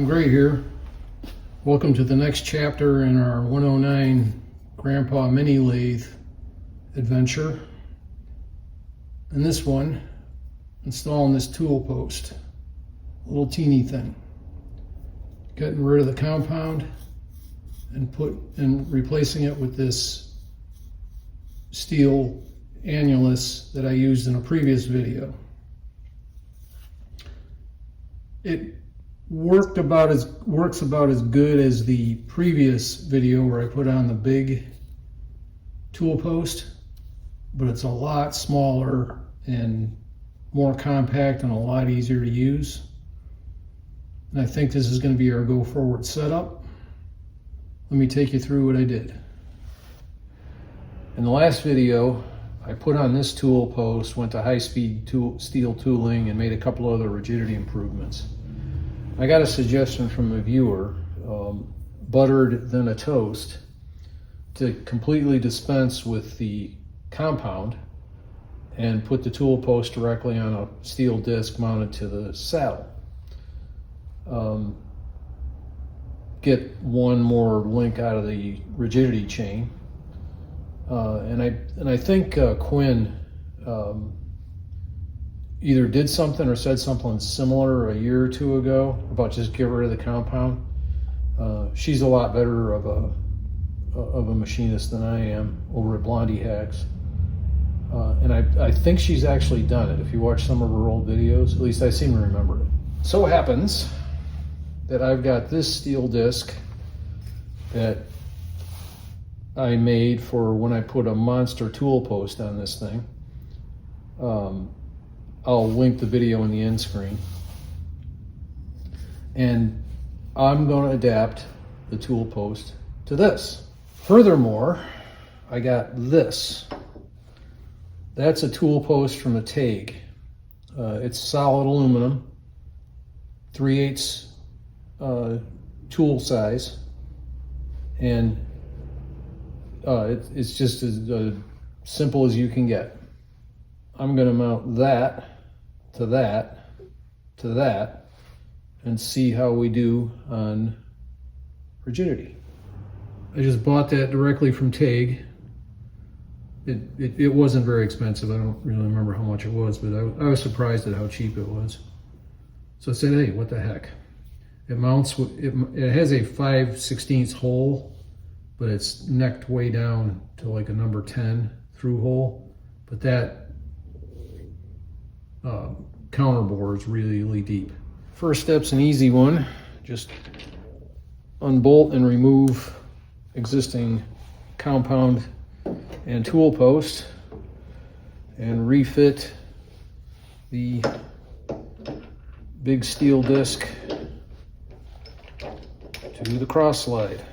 Tom Gray here. Welcome to the next chapter in our 109 Grandpa Mini Lathe adventure. In this one, installing this tool post, a little teeny thing. Getting rid of the compound and replacing it with this steel annulus that I used in a previous video. It works about as good as the previous video where I put on the big tool post, but it's a lot smaller and more compact and a lot easier to use. And I think this is going to be our go forward setup. Let me take you through what I did. In the last video, I put on this tool post, went to high-speed steel tooling, and made a couple other rigidity improvements. I got a suggestion from a viewer, buttered then a toast, to completely dispense with the compound and put the tool post directly on a steel disc mounted to the saddle. Get one more link out of the rigidity chain. And I think Quinn either did something or said something similar a year or two ago about just get rid of the compound. She's a lot better of a machinist than I am over at Blondie Hacks. And I think she's actually done it. If you watch some of her old videos, at least I seem to remember it. So happens that I've got this steel disc that I made for when I put a monster tool post on this thing. I'll link the video in the end screen. And I'm going to adapt the tool post to this. Furthermore, I got this. That's a tool post from the Taig. It's solid aluminum, 3/8 tool size, and it's just as simple as you can get. I'm going to mount that to that to that and see how we do on rigidity. I just bought that directly from Taig. It wasn't very expensive. I don't really remember how much it was, but I was surprised at how cheap it was. So I said, hey, what the heck? It mounts, it has a 5/16 hole, but it's necked way down to like a number 10 through hole. But that counterbore is really deep. First step's an easy one. Just unbolt and remove existing compound and tool post and refit the big steel disc to the cross slide.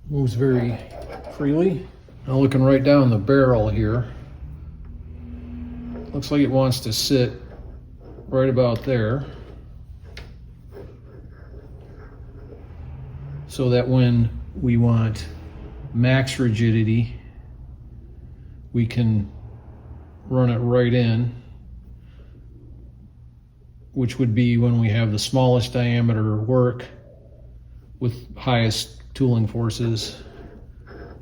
Moves very freely. Now looking right down the barrel here, looks like it wants to sit right about there, so that when we want max rigidity, we can run it right in, which would be when we have the smallest diameter work with highest tooling forces,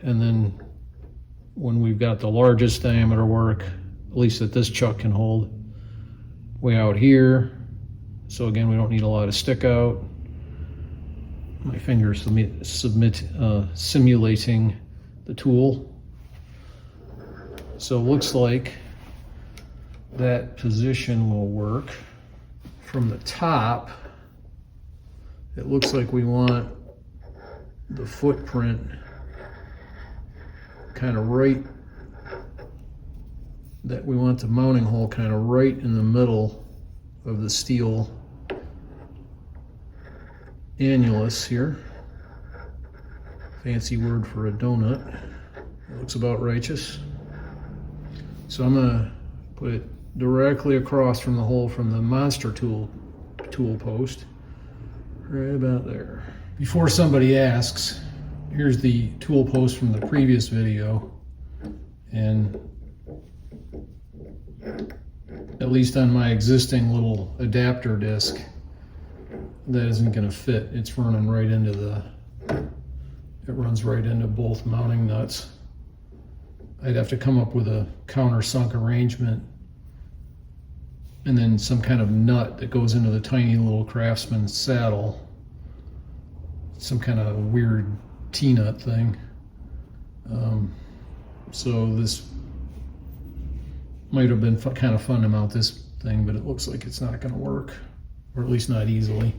and then when we've got the largest diameter work, at least that this chuck can hold, way out here. So again, we don't need a lot of stick out. My fingers simulating the tool. So it looks like that position will work. From the top, it looks like we want the footprint kind of right, that we want the mounting hole kind of right in the middle of the steel annulus here. Fancy word for a donut. It looks about righteous. So I'm going to put it directly across from the hole from the monster tool post, right about there. Before somebody asks, here's the tool post from the previous video, and at least on my existing little adapter disc, that isn't going to fit. It's running right into it runs right into both mounting nuts. I'd have to come up with a countersunk arrangement and then some kind of nut that goes into the tiny little Craftsman saddle. Some kind of weird T-nut thing. So this might have been kind of fun to mount this thing, but it looks like it's not going to work, or at least not easily.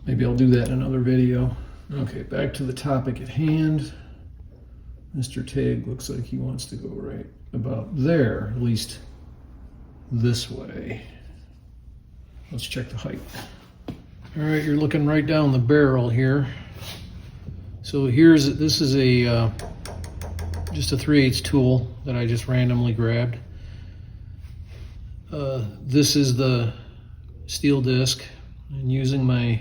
Maybe I'll do that in another video. Okay, back to the topic at hand. Mr. Taig looks like he wants to go right about there, at least this way. Let's check the height. All right, you're looking right down the barrel here. So this is a just a 3/8 tool that I just randomly grabbed. This is the steel disc, and using my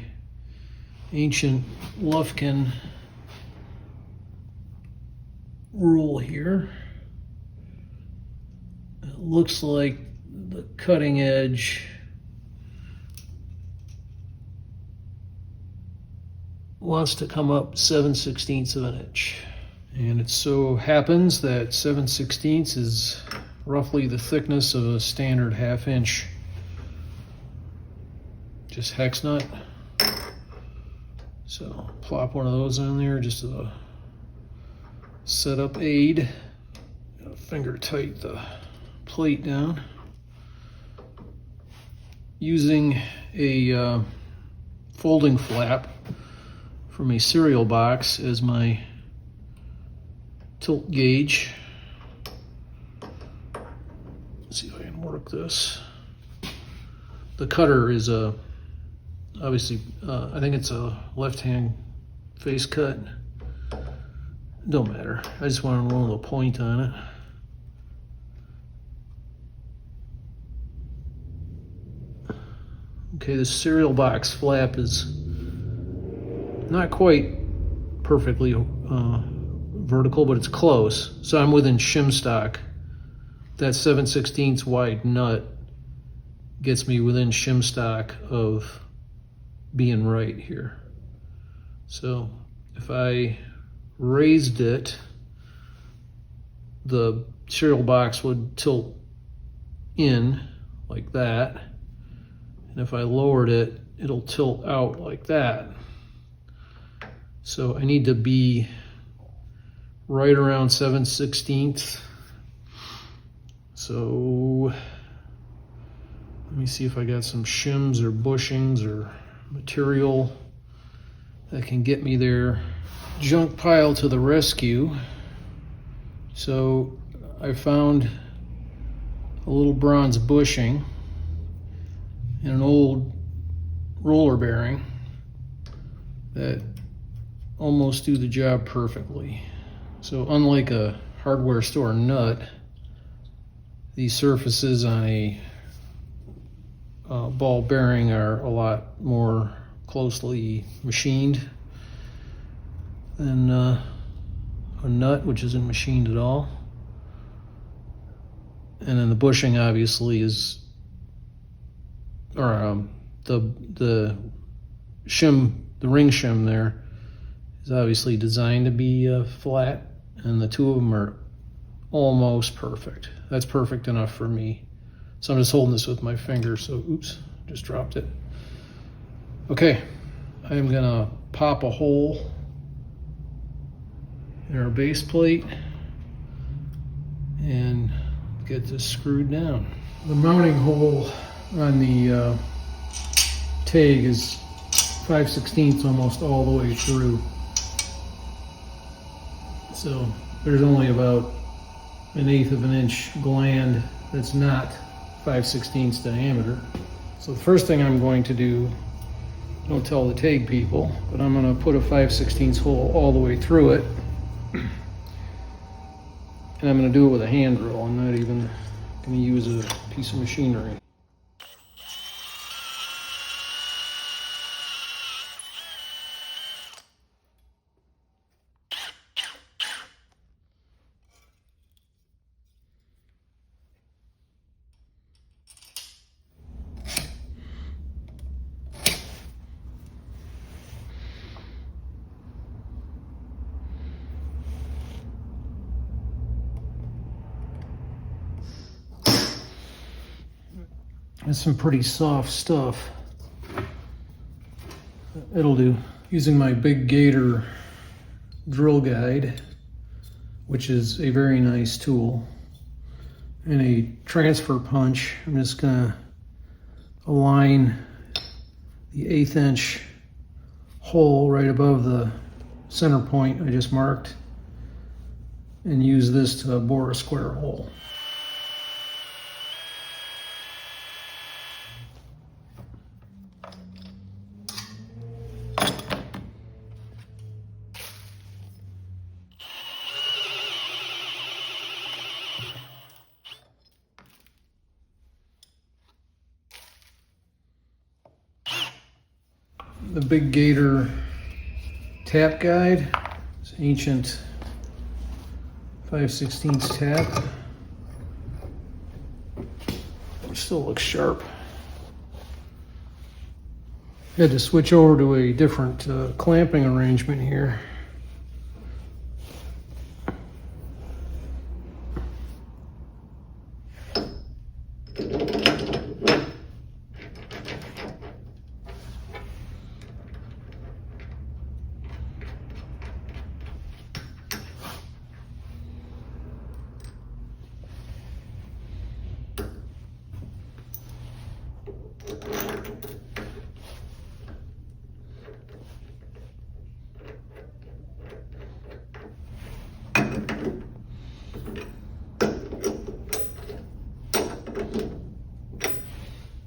ancient Lufkin rule here, it looks like the cutting edge wants to come up 7/16 of an inch. And it so happens that 7/16 is roughly the thickness of a standard 1/2 inch just hex nut. So plop one of those on there just as a setup aid. Finger tight the plate down. Using a folding flap from a cereal box as my tilt gauge. Let's see if I can work this. The cutter is obviously I think it's a left-hand face cut. Don't matter. I just want to roll a point on it. Okay, the cereal box flap is not quite perfectly vertical, but it's close. So I'm within shim stock. That 7/16 wide nut gets me within shim stock of being right here. So if I raised it, the cereal box would tilt in like that. And if I lowered it, it'll tilt out like that. So I need to be right around 7/16. So let me see if I got some shims or bushings or material that can get me there. Junk pile to the rescue. So I found a little bronze bushing and an old roller bearing that almost do the job perfectly. So unlike a hardware store nut, these surfaces on a ball bearing are a lot more closely machined than a nut, which isn't machined at all. And then the bushing obviously is, or the shim, the ring shim there is obviously designed to be flat, and the two of them are almost perfect. That's perfect enough for me. So I'm just holding this with my finger, so oops, just dropped it. Okay, I'm gonna pop a hole in our base plate and get this screwed down. The mounting hole on the Taig is 5/16 almost all the way through. So there's only about 1/8 of an inch gland that's not 5/16 diameter. So the first thing I'm going to do, don't tell the Taig people, but I'm going to put a 5/16 hole all the way through it. And I'm going to do it with a hand drill. I'm not even going to use a piece of machinery. It's some pretty soft stuff. It'll do. Using my Big Gator drill guide, which is a very nice tool, and a transfer punch, I'm just gonna align the 1/8 inch hole right above the center point I just marked and use this to bore a square hole. The Big Gator tap guide. It's ancient 5/16 tap. It still looks sharp. Had to switch over to a different clamping arrangement here.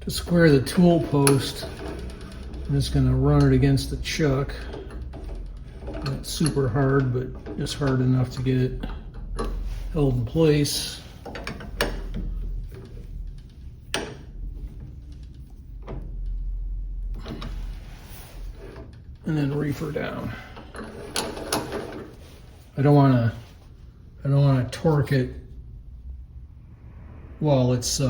To square the tool post, I'm just going to run it against the chuck. Not super hard, but just hard enough to get it held in place. And then reefer down. I don't want to torque it while it's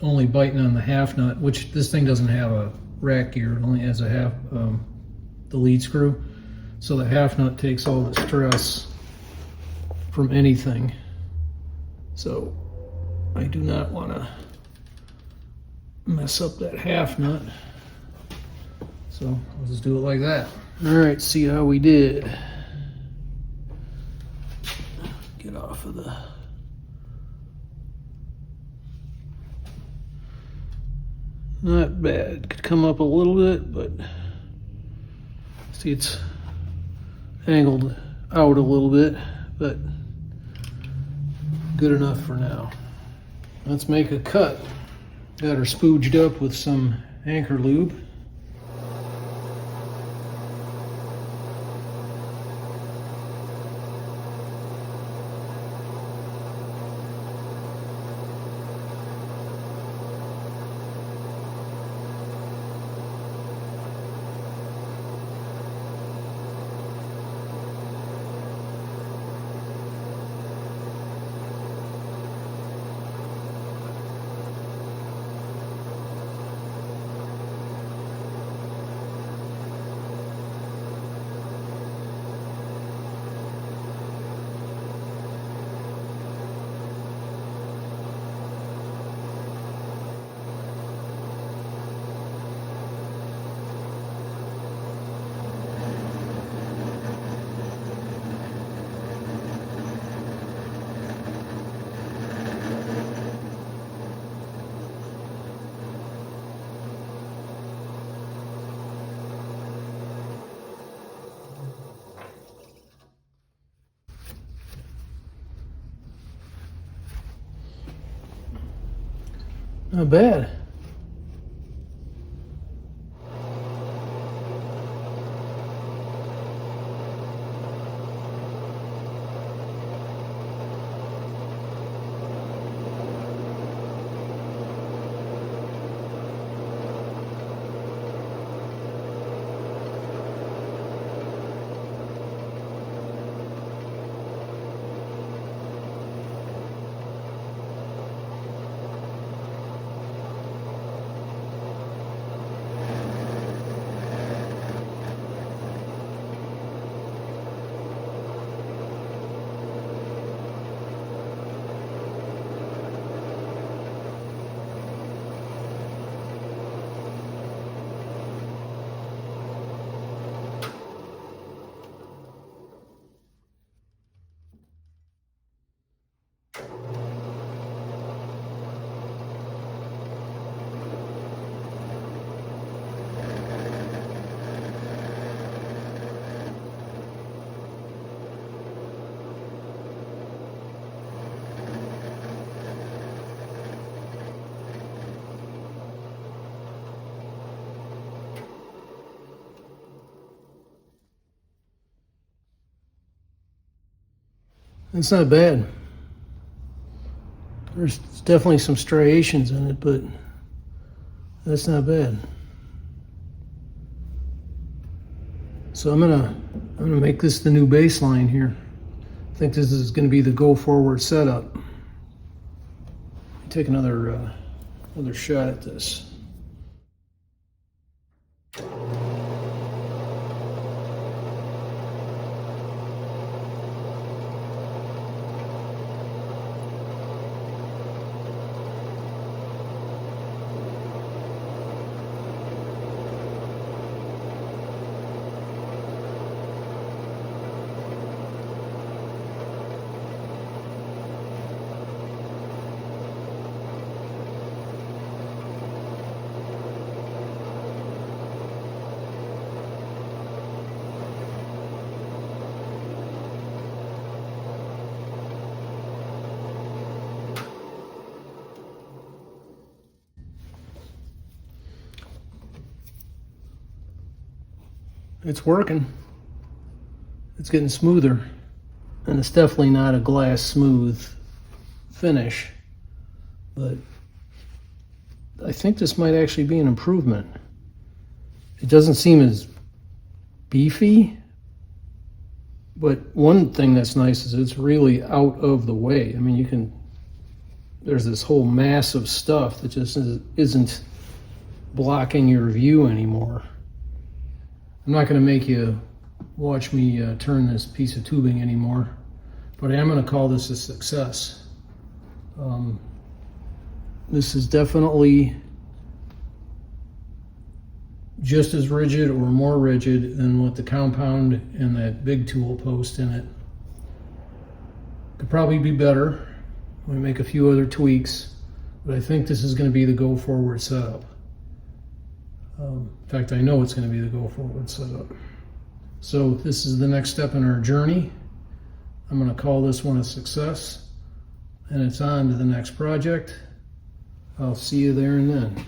only biting on the half nut, which this thing doesn't have a rack gear. It only has a half, the lead screw. So the half nut takes all the stress from anything. So I do not want to mess up that half nut. So I'll just do it like that. All right, see how we did. Get off of the... Not bad. Could come up a little bit, but see, it's angled out a little bit, but good enough for now. Let's make a cut. Got her spooged up with some anchor lube. Not bad. It's not bad. There's definitely some striations in it, but that's not bad. So I'm gonna make this the new baseline here. I think this is gonna be the go forward setup. Take another shot at this. It's working. It's getting smoother, and it's definitely not a glass smooth finish, but I think this might actually be an improvement. It doesn't seem as beefy, but one thing that's nice is it's really out of the way. I mean, there's this whole mass of stuff that just isn't blocking your view anymore. I'm not going to make you watch me turn this piece of tubing anymore, but I am going to call this a success. This is definitely just as rigid or more rigid than what the compound and that big tool post in it. Could probably be better. I'm going to make a few other tweaks, but I think this is going to be the go forward setup. In fact, I know it's going to be the go forward setup. So this is the next step in our journey. I'm going to call this one a success, and it's on to the next project. I'll see you there and then.